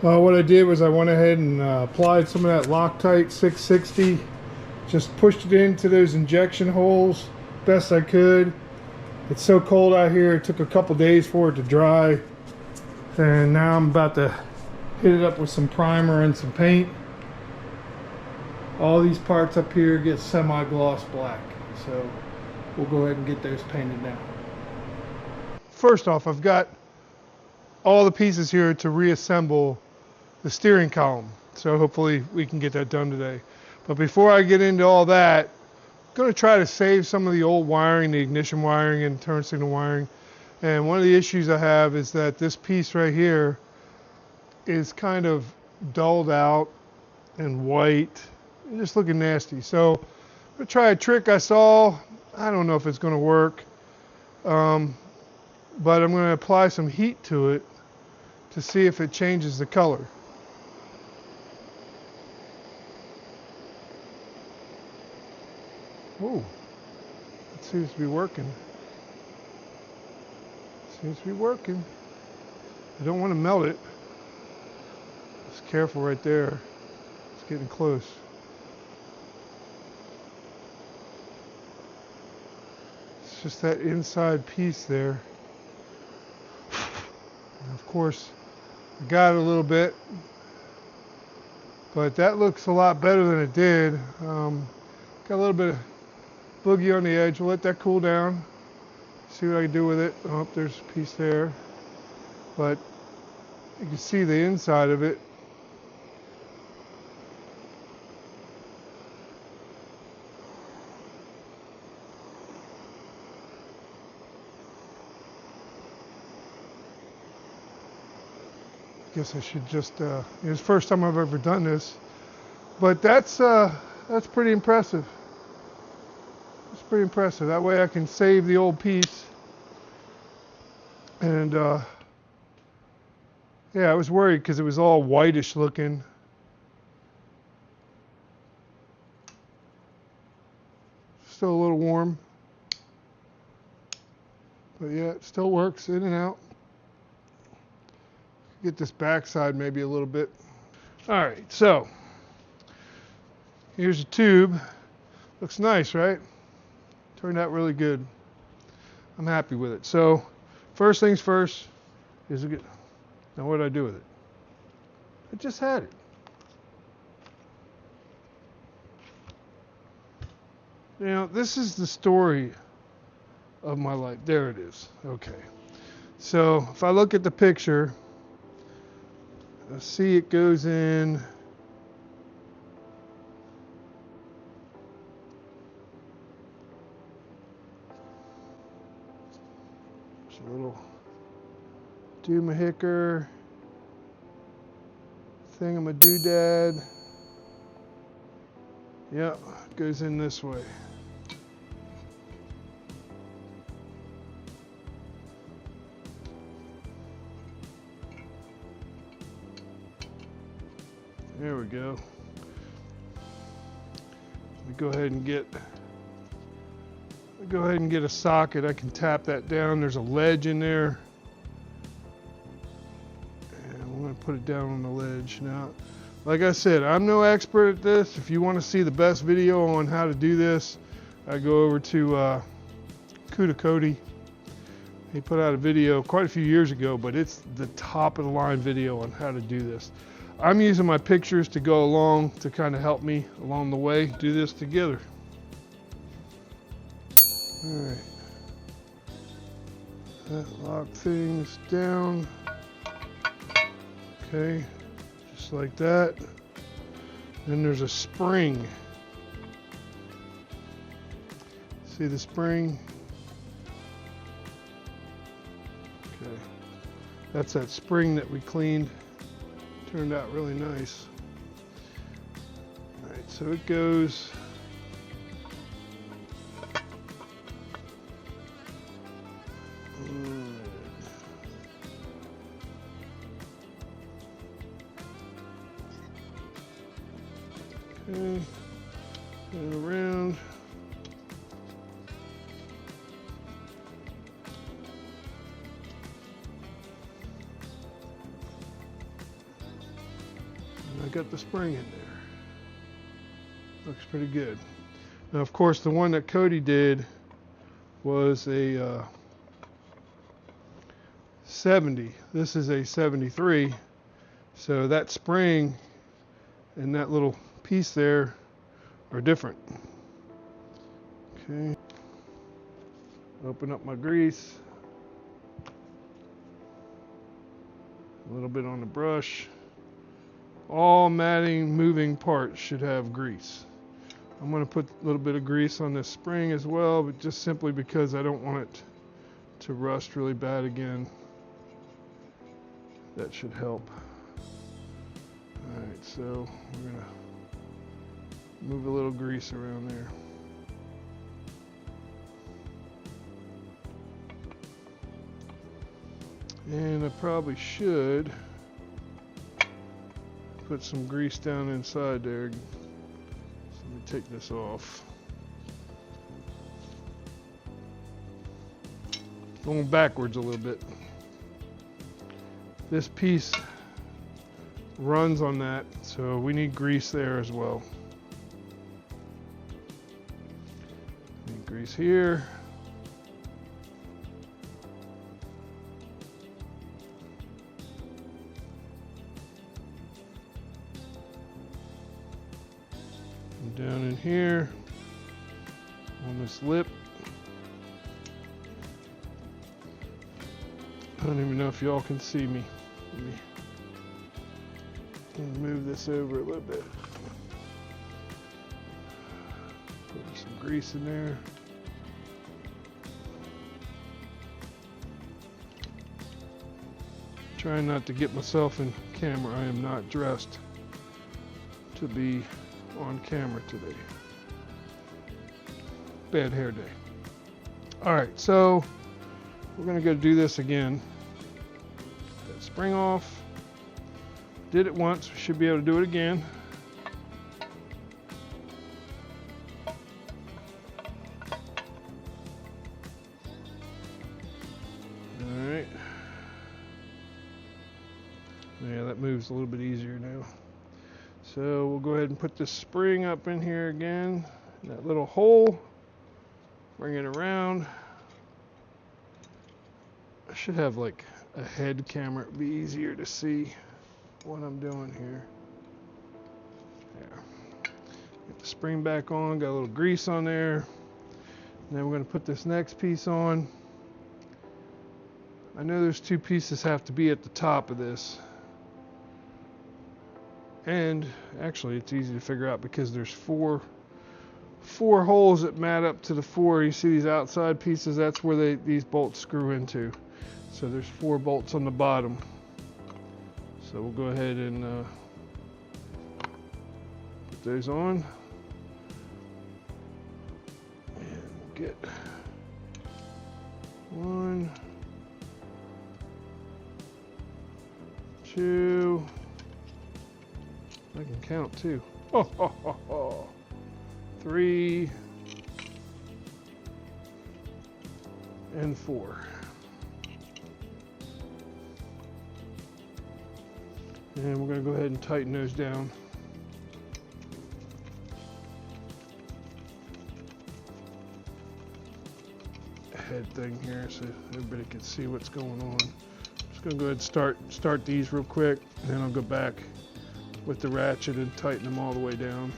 What I did was I went ahead and applied some of that Loctite 660. Just pushed it into those injection holes best I could. It's so cold out here, it took a couple days for it to dry. And now I'm about to hit it up with some primer and some paint. All these parts up here get semi-gloss black. So we'll go ahead and get those painted now. First off, I've got all the pieces here to reassemble the steering column. So hopefully we can get that done today. But before I get into all that, I'm going to try to save some of the old wiring, the ignition wiring and turn signal wiring. And one of the issues I have is that this piece right here is kind of dulled out and white, just looking nasty. So I'm going to try a trick I saw. I don't know if it's going to work, but I'm going to apply some heat to it to see if it changes the color. Whoa, it seems to be working. Seems to be working. I don't want to melt it. Just careful right there. It's getting close. It's just that inside piece there. And of course, I got it a little bit, but that looks a lot better than it did. Got a little bit of boogie on the edge. We'll let that cool down. See what I can do with it. Oh, there's a piece there. But you can see the inside of it. Guess I should just, it's the first time I've ever done this. But that's pretty impressive. It's pretty impressive. That way I can save the old piece. And yeah, I was worried because it was all whitish looking. Still a little warm. But yeah, it still works in and out. Get this backside maybe a little bit. All right, so here's a tube. Looks nice, right? Turned out really good. I'm happy with it. So first things first is to get, now what did I do with it? I just had it. Now this is the story of my life. There it is. Okay. So if I look at the picture, I see it goes in. There's a little doomahicker thingamadoodad. Yep, goes in this way. There we go. Let me go ahead and get a socket. I can tap that down. There's a ledge in there. And I'm going to put it down on the ledge. Now, like I said, I'm no expert at this. If you want to see the best video on how to do this, I go over to Kuda Cody. He put out a video quite a few years ago, but it's the top of the line video on how to do this. I'm using my pictures to go along to kind of help me along the way do this together. All right. That lock things down. Okay, just like that. Then there's a spring. See the spring? Okay. That's that spring that we cleaned. Turned out really nice. All right, so it goes. Okay, and around. I got the spring in there. Looks pretty good. Now, of course, the one that Cody did was a 70. This is a 73. So that spring and that little piece there are different. Okay. Open up my grease. A little bit on the brush. All matting, moving parts should have grease. I'm going to put a little bit of grease on this spring as well, but just simply because I don't want it to rust really bad again. That should help. Alright, so we're going to move a little grease around there. And I probably should put some grease down inside there. So let me take this off. Going backwards a little bit. This piece runs on that, so we need grease there as well. Need grease here. Down in here on this lip. I don't even know if y'all can see me. Let me move this over a little bit. Put some grease in there. Trying not to get myself in camera. I am not dressed to be on camera today. Bad hair day. Alright, so we're going to go do this again. That spring off. Did it once, we should be able to do it again. Alright. Yeah, that moves a little bit easier now. So we'll go ahead and put this spring up in here again. That little hole. Bring it around. I should have like a head camera. It'd be easier to see what I'm doing here. There. Get the spring back on. Got a little grease on there. And then we're going to put this next piece on. I know there's two pieces have to be at the top of this. And actually it's easy to figure out because there's four holes that mat up to the four. You see these outside pieces, that's where these bolts screw into. So there's 4 bolts on the bottom. So we'll go ahead and put those on. And we'll get 1, 2, I can count too. 3 and 4. And we're going to go ahead and tighten those down. Head thing here so everybody can see what's going on. I'm just going to go ahead and start these real quick, and then I'll go back with the ratchet and tighten them all the way down.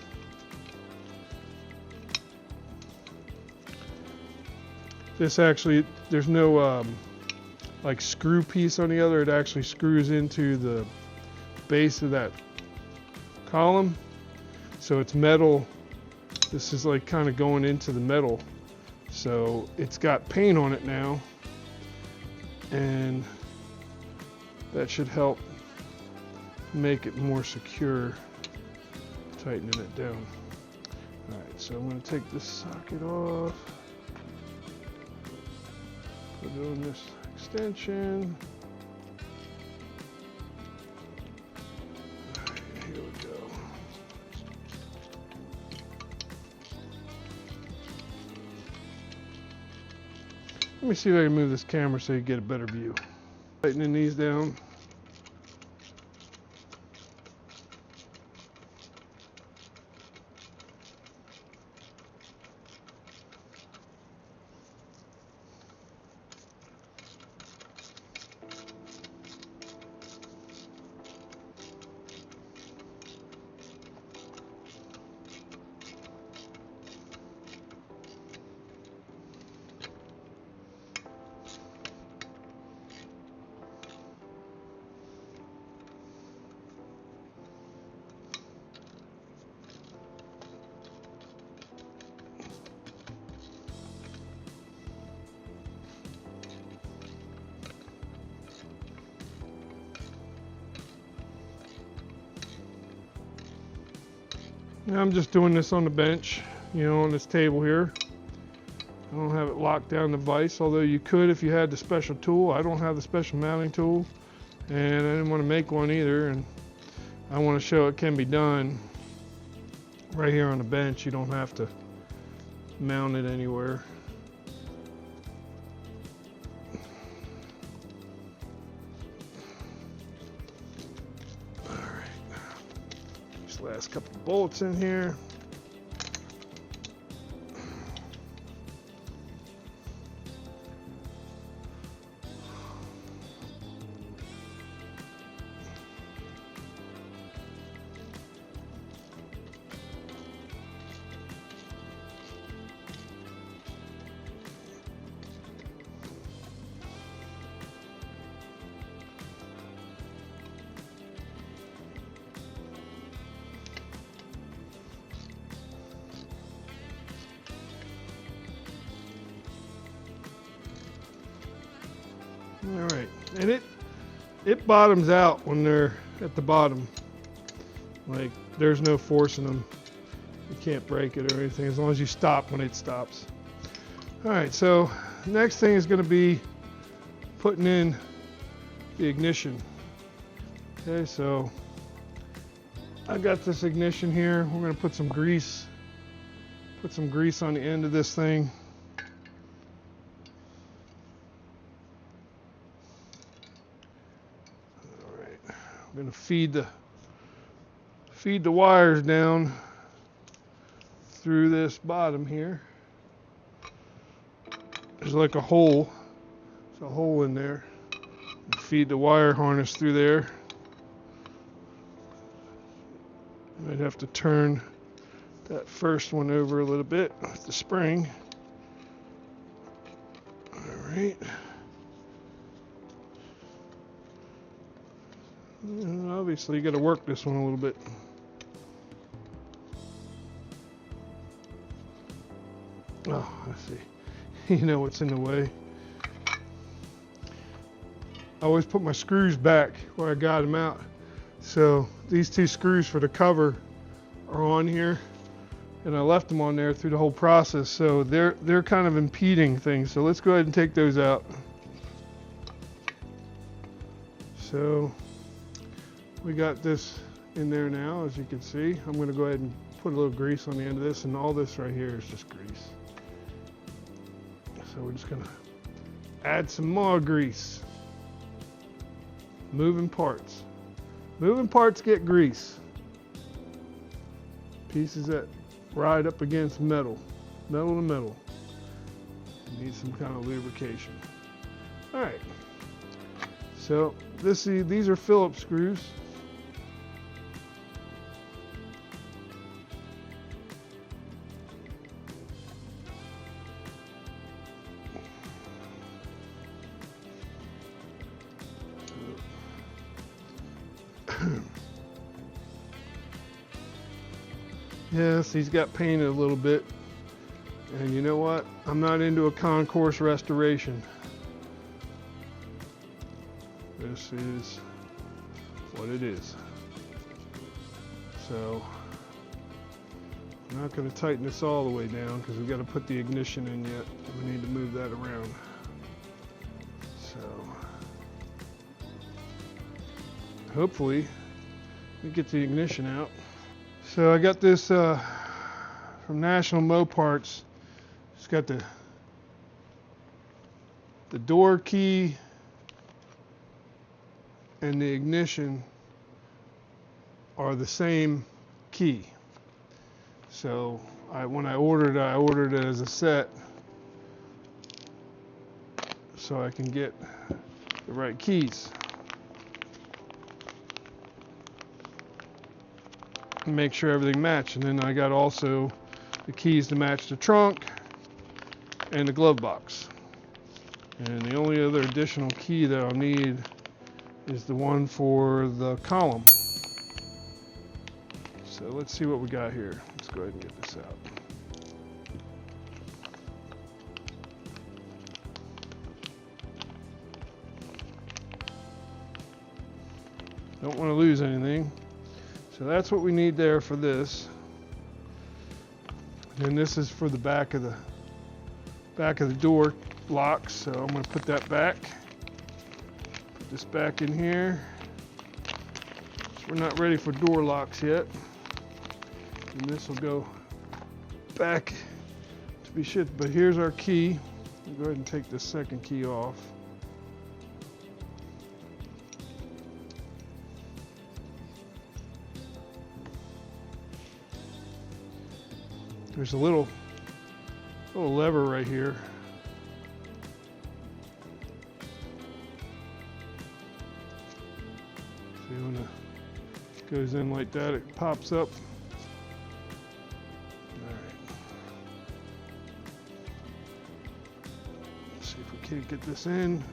This actually, there's no like screw piece on the other. It actually screws into the base of that column. So it's metal. This is like kind of going into the metal. So it's got paint on it now. And that should help make it more secure, tightening it down. Alright, so I'm going to take this socket off, put it on this extension. Alright, here we go. Let me see if I can move this camera so you get a better view. Tightening these down. Now I'm just doing this on the bench, on this table here. I don't have it locked down the vise, although you could if you had the special tool. I don't have the special mounting tool, and I didn't want to make one either, and I want to show it can be done right here on the bench. You don't have to mount it anywhere. Last couple of bolts in here. All right, and it bottoms out when they're at the bottom. Like, there's no forcing them. You can't break it or anything as long as you stop when it stops. All right, so next thing is going to be putting in the ignition. Okay, so I got this ignition here. We're going to put some grease on the end of this thing. I'm going to feed the wires down through this bottom here. There's like a hole. There's a hole in there. Feed the wire harness through there. Might have to turn that first one over a little bit with the spring. All right. Obviously, you got to work this one a little bit. Oh, I see. You know what's in the way. I always put my screws back where I got them out. So these two screws for the cover are on here, and I left them on there through the whole process. So they're kind of impeding things. So let's go ahead and take those out. So we got this in there now, as you can see. I'm going to go ahead and put a little grease on the end of this, and all this right here is just grease. So we're just going to add some more grease. Moving parts. Moving parts get grease. Pieces that ride up against metal to metal. Need some kind of lubrication. All right. So these are Phillips screws. Yes, he's got painted a little bit. And you know what? I'm not into a concourse restoration. This is what it is. So I'm not going to tighten this all the way down because we've got to put the ignition in yet. We need to move that around. So hopefully we get the ignition out. So I got this from National Moparts. It's got the door key and the ignition are the same key. So when I ordered it as a set so I can get the right keys. And make sure everything matched. And then I got also the keys to match the trunk and the glove box. And the only other additional key that I'll need is the one for the column. So let's see what we got here. Let's go ahead and get this out. Don't want to lose anything. So that's what we need there for this. And this is for the back of the door locks, so I'm going to put that back. Put this back in here. So we're not ready for door locks yet. And this will go back to be shipped. But here's our key. I'll go ahead and take this second key off. There's a little lever right here. See, when it goes in like that, it pops up. All right. Let's see if we can't get this in.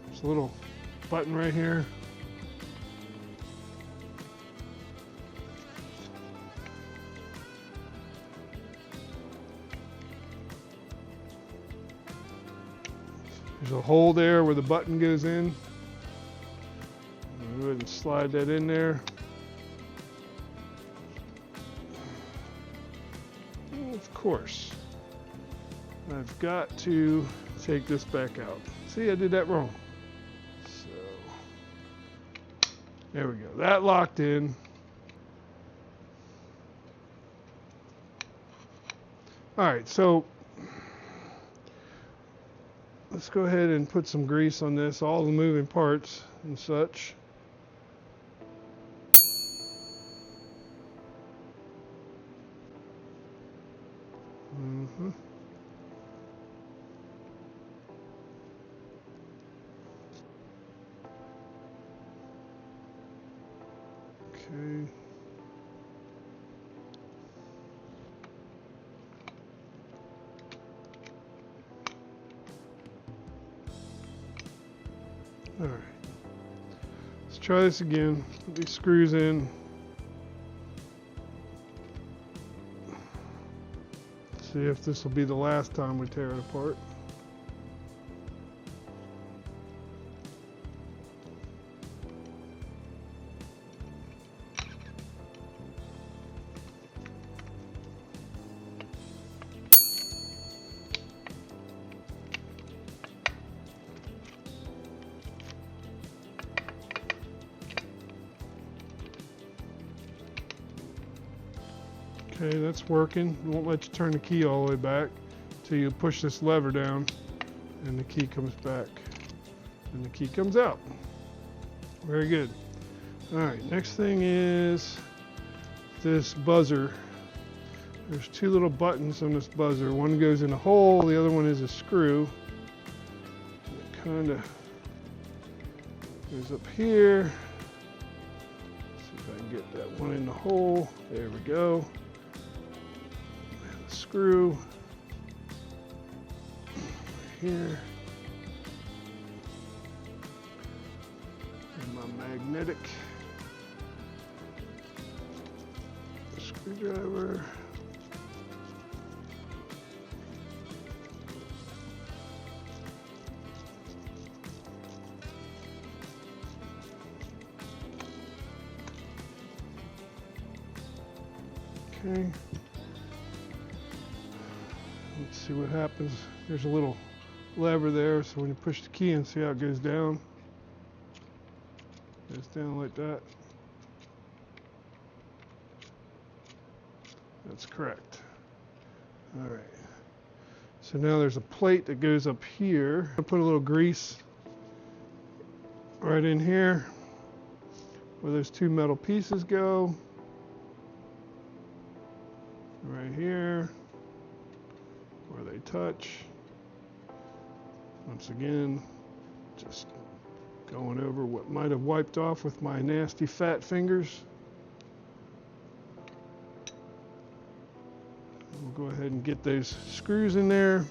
There's a little button right here. There's a hole there where the button goes in. I'll go ahead and slide that in there. And of course, I've got to take this back out. See, I did that wrong. So, there we go. That locked in. All right, so let's go ahead and put some grease on this, all the moving parts and such. Okay. All right, let's try this again. Put these screws in. See if this will be the last time we tear it apart. Okay, that's working. It won't let you turn the key all the way back until you push this lever down and the key comes back and the key comes out. Very good. All right, next thing is this buzzer. There's two little buttons on this buzzer. One goes in a hole, the other one is a screw. It kind of goes up here. See if I can get that one in the hole. There we go. Screw right here, and my magnetic screwdriver. Okay. Let's see what happens. There's a little lever there, so when you push the key in, see how it goes down? It goes down like that. That's correct. All right. So now there's a plate that goes up here. I put a little grease right in here where those two metal pieces go. Right here. Where they touch. Once again, just going over what might have wiped off with my nasty fat fingers. We'll go ahead and get those screws in there.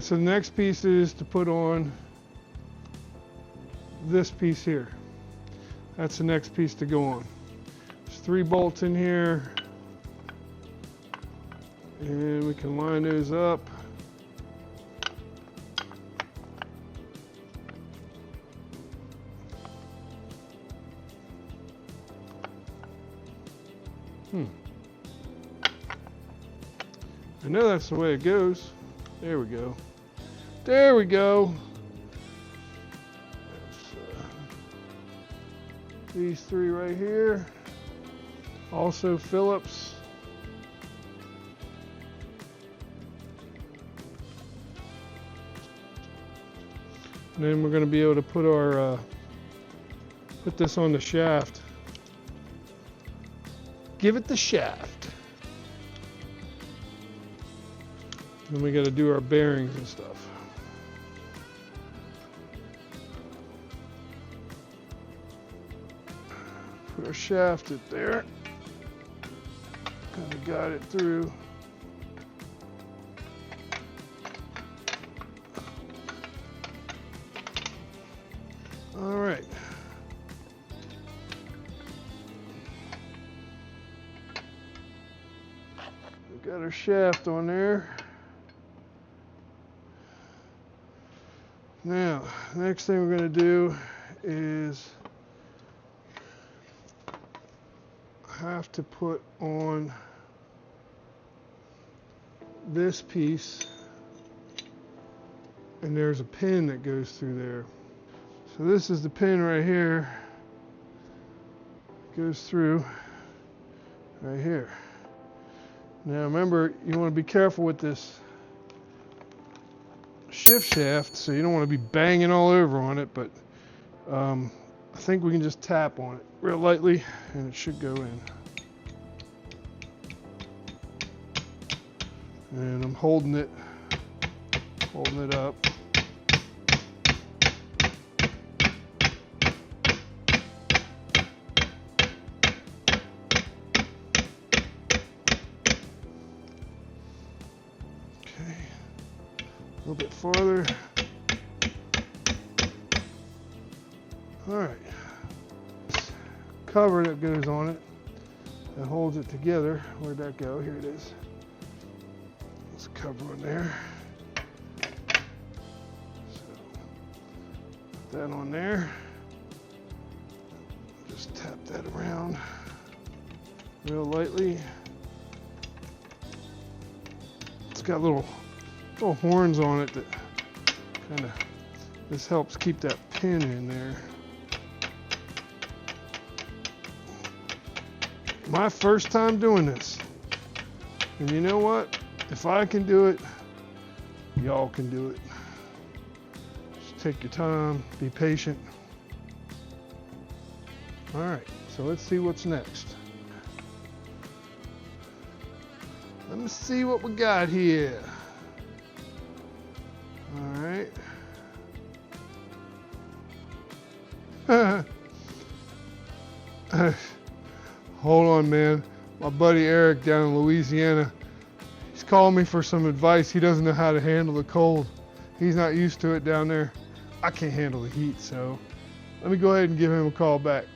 So the next piece is to put on this piece here. That's the next piece to go on. There's 3 bolts in here. And we can line those up. I know that's the way it goes. There we go. There we go. These three right here. Also Phillips. And then we're going to be able to put our put this on the shaft. Give it the shaft. Then we got to do our bearings and stuff. Put our shaft it there. Kind of got it through. All right. We got our shaft on there. Now, next thing we're going to do is have to put on this piece, and there's a pin that goes through there. So this is the pin right here. It goes through right here. Now remember, you want to be careful with this shift shaft, so you don't want to be banging all over on it, but I think we can just tap on it real lightly and it should go in. And I'm holding it up. Okay, a little bit farther. All right, this cover that goes on it that holds it together. Where'd that go? Here it is. There's a cover on there. So put that on there. Just tap that around real lightly. It's got little horns on it that kind of, this helps keep that pin in there. My first time doing this. And you know what? If I can do it, y'all can do it. Just take your time, be patient. All right, so let's see what's next. Let me see what we got here. All right. Hold on, man. My buddy Eric down in Louisiana, he's calling me for some advice. He doesn't know how to handle the cold. He's not used to it down there. I can't handle the heat, so let me go ahead and give him a call back.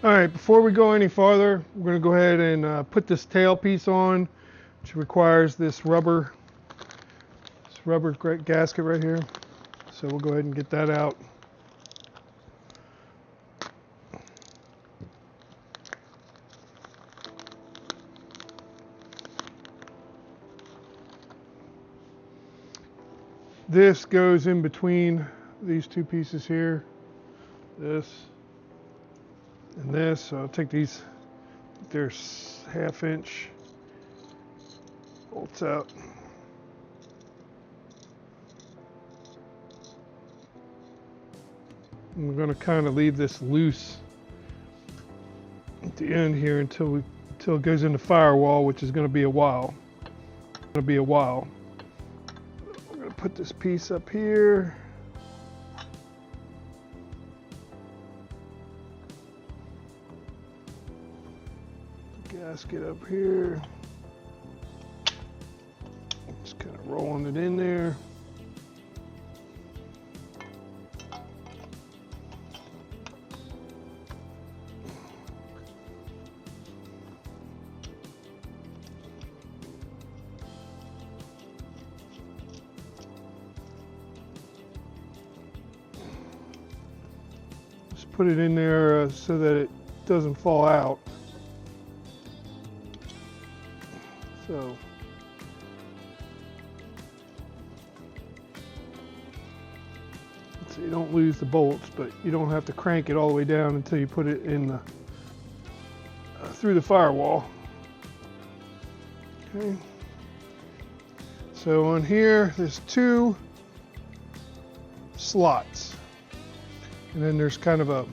All right, before we go any farther, we're going to go ahead and put this tail piece on, which requires this rubber gasket right here. So we'll go ahead and get that out. This goes in between these two pieces here, this and this. So I'll take these, there's 1/2 inch bolts out. And we're going to kind of leave this loose at the end here until it goes into firewall, which is going to be a while. We're going to put this piece up here. Gasket up here. Just kind of rolling it in there. put it in there so that it doesn't fall out. So you don't lose the bolts, but you don't have to crank it all the way down until you put it in the through the firewall. Okay. So on here, there's 2 slots, and then there's kind of a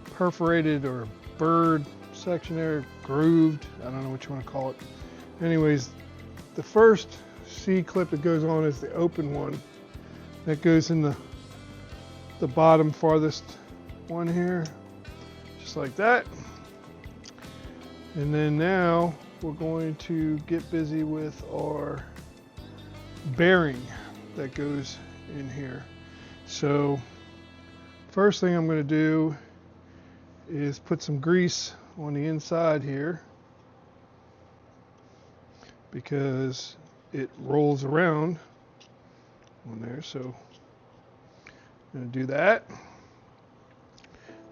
perforated or bird section there, grooved. I don't know what you want to call it. Anyways, the first C-clip that goes on is the open one. That goes in the bottom farthest one here, just like that. And then now we're going to get busy with our bearing that goes in here. So first thing I'm going to do is put some grease on the inside here, because it rolls around on there. So I'm going to do that,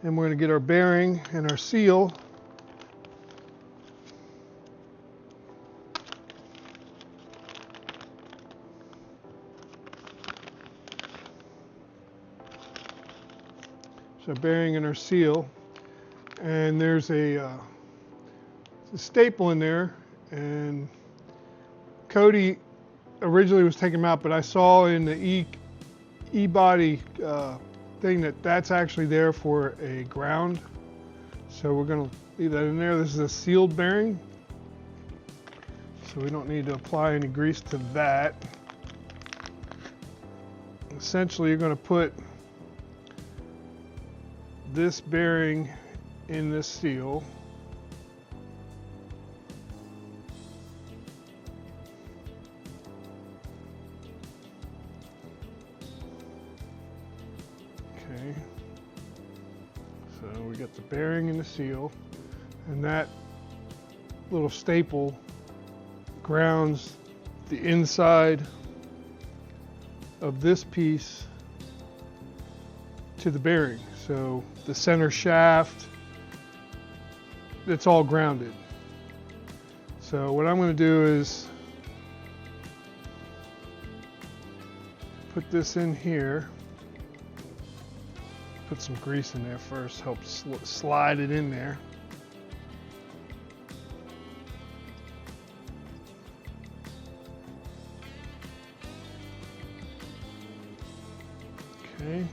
and we're going to get our bearing and our seal. So bearing and our seal, and there's a staple in there, and Cody originally was taking them out, but I saw in the E-body thing that's actually there for a ground. So we're going to leave that in there. This is a sealed bearing, so we don't need to apply any grease to that. Essentially, you're going to put this bearing in this seal. Okay, so we got the bearing and the seal, and that little staple grounds the inside of this piece to the bearing. So the center shaft, it's all grounded. So what I'm going to do is put this in here. Put some grease in there first, help slide it in there. Okay.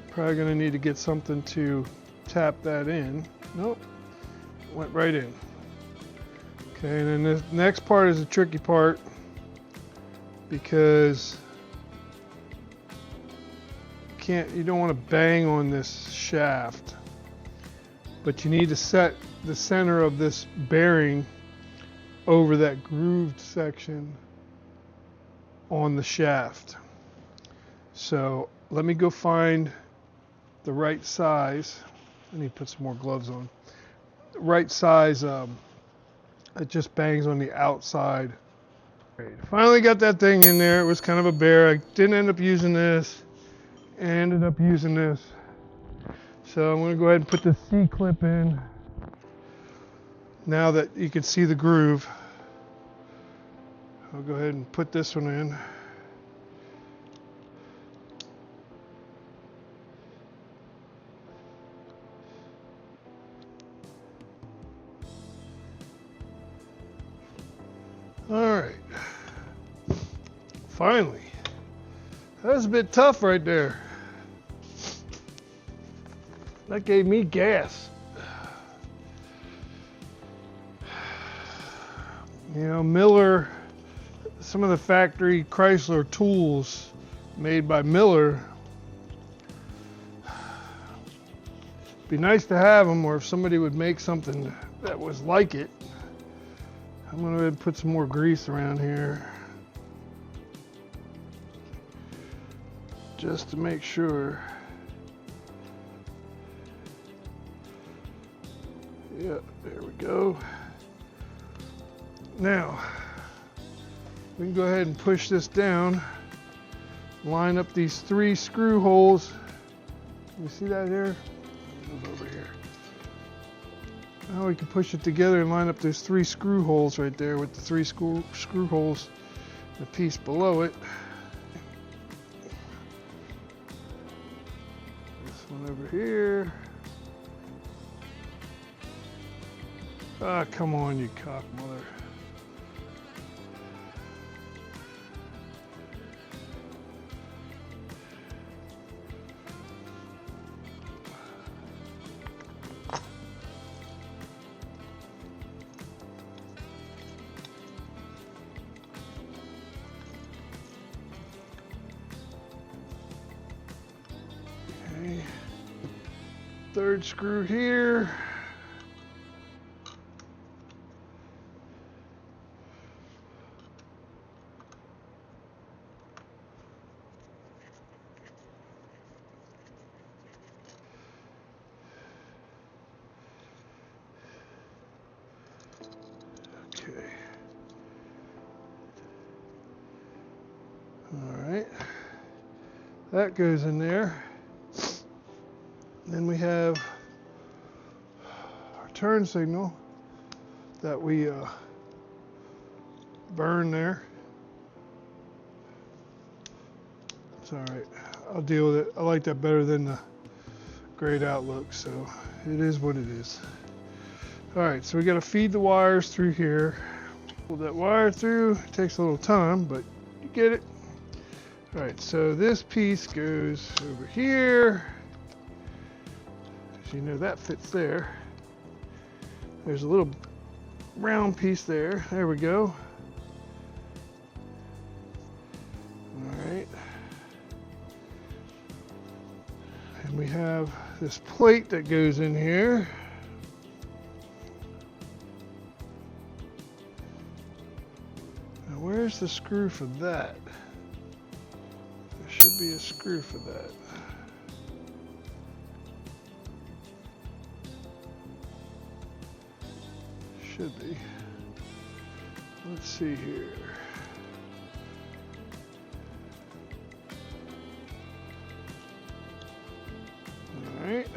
Probably going to need to get something to tap that in. Nope, went right in. Okay, and then the next part is the tricky part, because you don't want to bang on this shaft, but you need to set the center of this bearing over that grooved section on the shaft. So let me go find the right size. I need to put some more gloves on. The right size, it just bangs on the outside. Finally got that thing in there. It was kind of a bear. I didn't end up using this. I ended up using this. So I'm going to go ahead and put the C-clip in. Now that you can see the groove, I'll go ahead and put this one in. All right. Finally. That was a bit tough right there. That gave me gas. You know, Miller, some of the factory Chrysler tools made by Miller, be nice to have them, or if somebody would make something that was like it. I'm going to go ahead and put some more grease around here, just to make sure. Yeah, there we go. Now, we can go ahead and push this down line up these 3 screw holes. You see that here? Move over here. Now we can push it together and line up those 3 screw holes right there with the 3 screw holes, the piece below it. This one over here. Ah, come on, you cock mother. Okay. 3rd screw here. Okay. All right. That goes in there. Then we have our turn signal that we burn there. It's all right. I'll deal with it. I like that better than the grayed out look, so it is what it is. All right, so we got to feed the wires through here. Pull that wire through. It takes a little time, but you get it. All right, so this piece goes over here. As you know, that fits there. There's a little round piece there. There we go. All right. And we have this plate that goes in here. Now, where's the screw for that? There should be a screw for that. Should be. Let's see here. All right.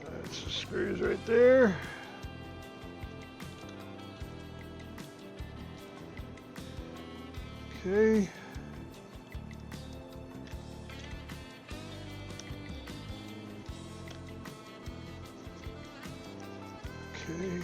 That's the screws right there. Okay. Okay.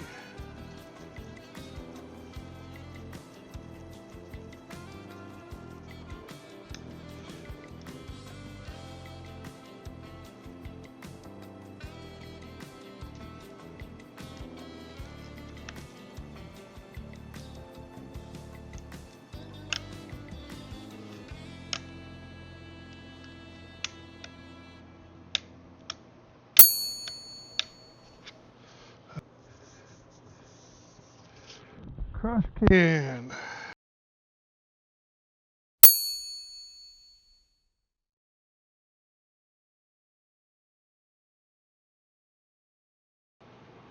Crush can.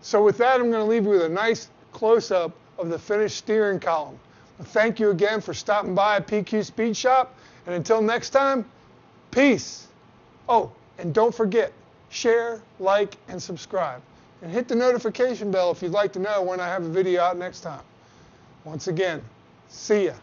So with that, I'm going to leave you with a nice close-up of the finished steering column. Thank you again for stopping by at PQ Speed Shop, and until next time, peace. Oh, and don't forget, share, like, and subscribe. And hit the notification bell if you'd like to know when I have a video out next time. Once again, see ya.